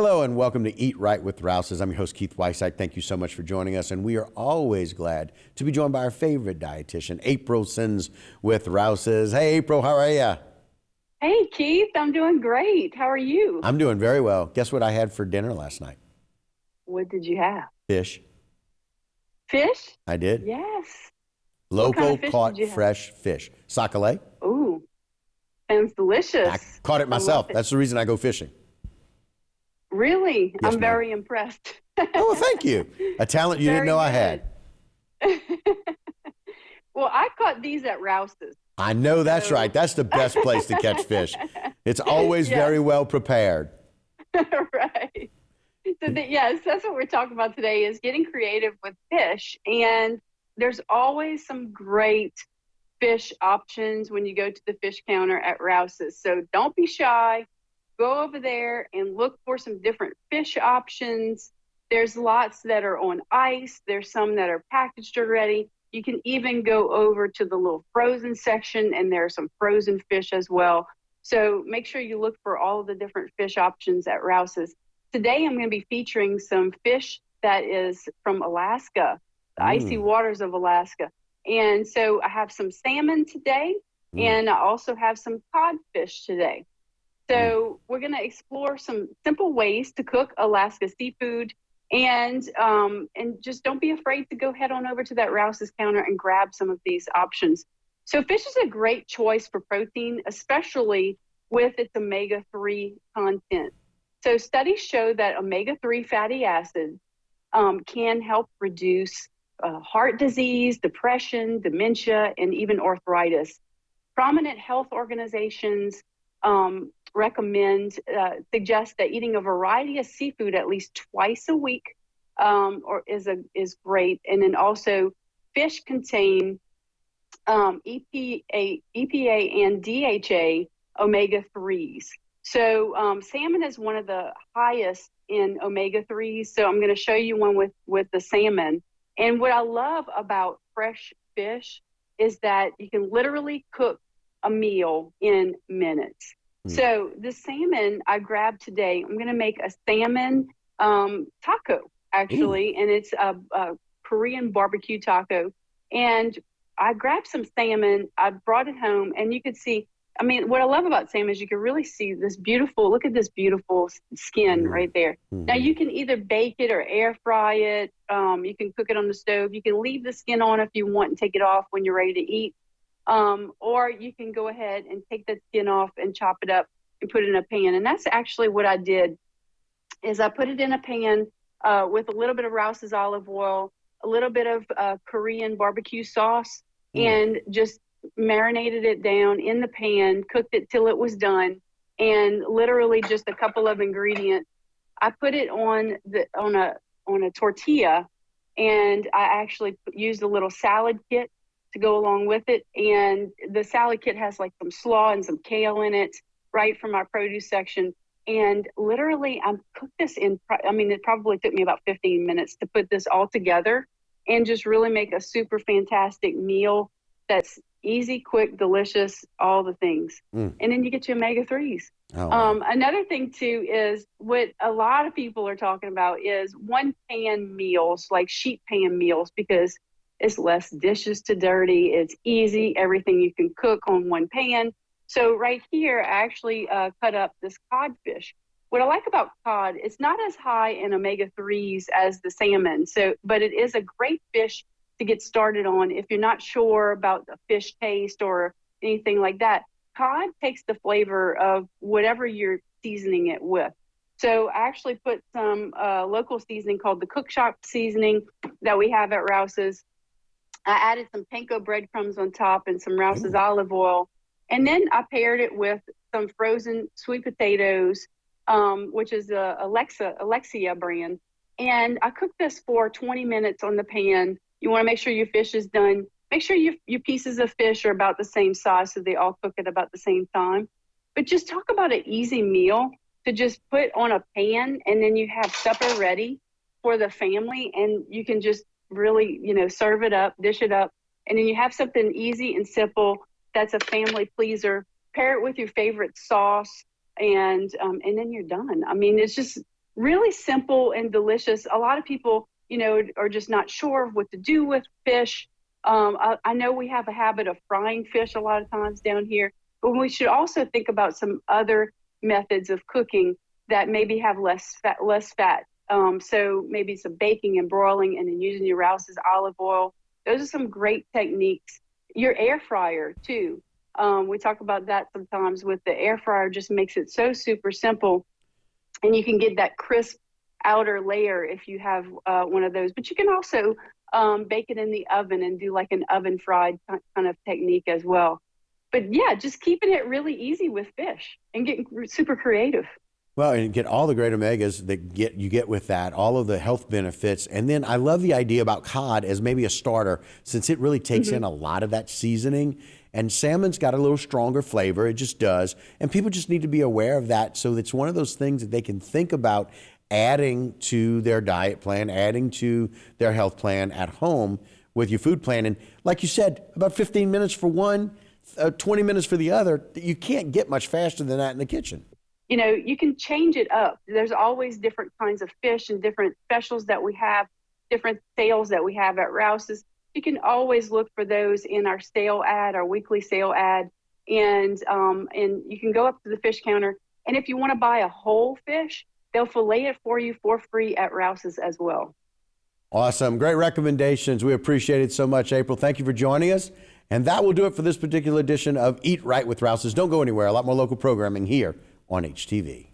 Hello and welcome to Eat Right with Rouses. I'm your host, Keith Weissach. Thank you so much for joining us. And we are always glad to be joined by our favorite dietitian, April Sins with Rouses. Hey, April, how are you? Hey, Keith, I'm doing great. How are you? I'm doing very well. Guess what I had for dinner last night? What did you have? Fish. Fish? I did. Yes. What kind Local of fish caught did you have? fresh fish. Sakale. Ooh, sounds delicious. I caught it I love myself. it. That's the reason I go fishing. Really? Yes, I'm ma'am. very impressed. Oh, well, thank you. A talent you didn't Very know I had. good. Well, I caught these at Rouse's. I know that's So- right. That's the best place to catch fish. It's always Yes. very well prepared. Right. So yes, that's what we're talking about today is getting creative with fish. And there's always some great fish options when you go to the fish counter at Rouse's. So don't be shy. Go over there and look for some different fish options. There's lots that are on ice. There's some that are packaged already. You can even go over to the little frozen section and there are some frozen fish as well. So make sure you look for all of the different fish options at Rouse's. Today I'm going to be featuring some fish that is from Alaska, the icy waters of Alaska. And so I have some salmon today, and I also have some codfish today. So we're going to explore some simple ways to cook Alaska seafood, and just don't be afraid to go head on over to that Rouse's counter and grab some of these options. So fish is a great choice for protein, especially with its omega-3 content. So studies show that omega-3 fatty acids can help reduce heart disease, depression, dementia, and even arthritis. Prominent health organizations suggest that eating a variety of seafood at least twice a week is great. And then also fish contain EPA and DHA omega-3s. So salmon is one of the highest in omega-3s. So I'm going to show you one with the salmon. And what I love about fresh fish is that you can literally cook a meal in minutes. So the salmon I grabbed today, I'm going to make a salmon taco, actually, and it's a Korean barbecue taco. And I grabbed some salmon, I brought it home, and you could see, I mean, what I love about salmon is you can really see this beautiful, look at this beautiful skin right there. Now you can either bake it or air fry it. You can cook it on the stove. You can leave the skin on if you want and take it off when you're ready to eat. Or you can go ahead and take that skin off and chop it up and put it in a pan. And that's actually what I did is I put it in a pan with a little bit of Rouse's olive oil, a little bit of Korean barbecue sauce, and just marinated it down in the pan, cooked it till it was done, and literally just a couple of ingredients. I put it on a tortilla, and I actually used a little salad kit to go along with it. And the salad kit has like some slaw and some kale in it, right from our produce section. And literally, I cooked this it probably took me about 15 minutes to put this all together and just really make a super fantastic meal that's easy, quick, delicious, all the things. And then you get your omega-3s. Oh, wow. Another thing too is what a lot of people are talking about is one pan meals, like sheet pan meals, because it's less dishes to dirty. It's easy. Everything you can cook on one pan. So right here, I actually cut up this codfish. What I like about cod, it's not as high in omega-3s as the salmon. But it is a great fish to get started on if you're not sure about the fish taste or anything like that. Cod takes the flavor of whatever you're seasoning it with. So I actually put some local seasoning called the Cook Shop seasoning that we have at Rouse's. I added some panko breadcrumbs on top and some Rouse's olive oil. And then I paired it with some frozen sweet potatoes, which is the Alexia brand. And I cooked this for 20 minutes on the pan. You want to make sure your fish is done. Make sure your pieces of fish are about the same size so they all cook at about the same time. But just talk about an easy meal to just put on a pan, and then you have supper ready for the family, and you can just really, serve it up, dish it up, and then you have something easy and simple that's a family pleaser. Pair it with your favorite sauce, and then you're done. I mean, it's just really simple and delicious. A lot of people, are just not sure of what to do with fish. I know we have a habit of frying fish a lot of times down here, but we should also think about some other methods of cooking that maybe have less fat. So maybe some baking and broiling, and then using your Rouse's olive oil. Those are some great techniques. Your air fryer too. We talk about that sometimes with the air fryer. Just makes it so super simple, and you can get that crisp outer layer if you have one of those. But you can also bake it in the oven and do like an oven fried kind of technique as well. But yeah, just keeping it really easy with fish and getting super creative. Well, and get all the great omegas that you get with that, all of the health benefits. And then I love the idea about cod as maybe a starter, since it really takes in a lot of that seasoning. And salmon's got a little stronger flavor. It just does. And people just need to be aware of that. So it's one of those things that they can think about adding to their diet plan, adding to their health plan at home with your food plan. And like you said, about 15 minutes for one, 20 minutes for the other. You can't get much faster than that in the kitchen. You can change it up. There's always different kinds of fish and different specials that we have, different sales that we have at Rouse's. You can always look for those in our sale ad, our weekly sale ad, and you can go up to the fish counter. And if you want to buy a whole fish, they'll fillet it for you for free at Rouse's as well. Awesome. Great recommendations. We appreciate it so much, April. Thank you for joining us. And that will do it for this particular edition of Eat Right with Rouse's. Don't go anywhere. A lot more local programming here on HTV.